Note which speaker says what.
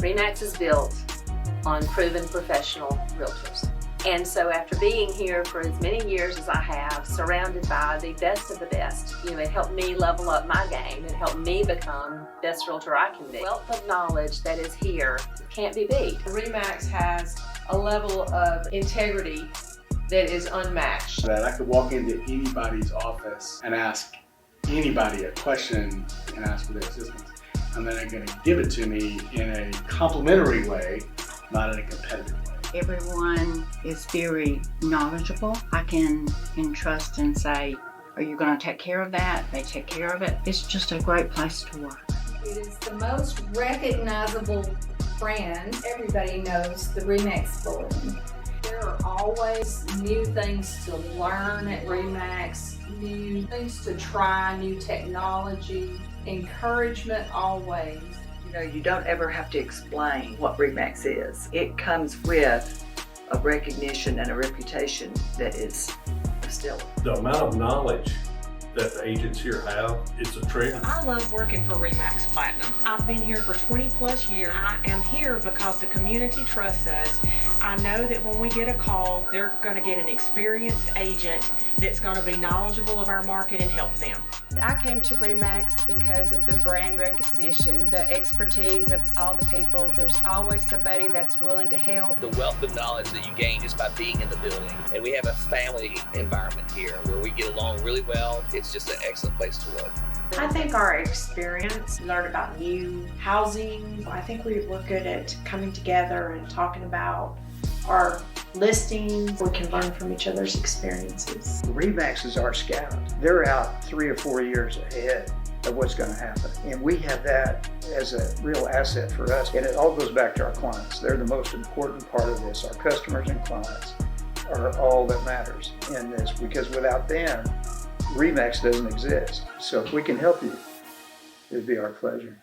Speaker 1: RE/MAX is built on proven professional realtors. And so after being here for as many years as I have, surrounded by the best of the best, it helped me level up my game. It helped me become the best realtor I can be. The wealth of knowledge that is here can't be beat.
Speaker 2: RE/MAX has a level of integrity that is unmatched.
Speaker 3: That I could walk into anybody's office and ask anybody a question and ask for their assistance. And then they're going to give it to me in a complimentary way, not in a competitive way.
Speaker 4: Everyone is very knowledgeable. I can entrust and say, are you going to take care of that? They take care of it. It's just a great place to work.
Speaker 5: It is the most recognizable brand. Everybody knows the RE/MAX Bulletin. There are always new things to learn at RE/MAX, new things to try, new technology, encouragement always.
Speaker 6: You don't ever have to explain what RE/MAX is. It comes with a recognition and a reputation that is stellar.
Speaker 7: The amount of knowledge that the agents here have, it's a treasure.
Speaker 8: I love working for RE/MAX Platinum. I've been here for 20 plus years. I am here because the community trusts us. I know that when we get a call, they're going to get an experienced agent that's going to be knowledgeable of our market and help them.
Speaker 9: I came to RE/MAX because of the brand recognition, the expertise of all the people. There's always somebody that's willing to help.
Speaker 10: The wealth of knowledge that you gain just by being in the building. And we have a family environment here where we get along really well. It's just an excellent place to work.
Speaker 11: I think our experience, learn about new housing. I think we're good at coming together and talking about our listings. We can learn from each other's experiences.
Speaker 12: RE/MAX is our scout. They're out 3 or 4 years ahead of what's going to happen. And we have that as a real asset for us. And it all goes back to our clients. They're the most important part of this. Our customers and clients are all that matters in this, because without them, RE/MAX doesn't exist. So if we can help you, it'd be our pleasure.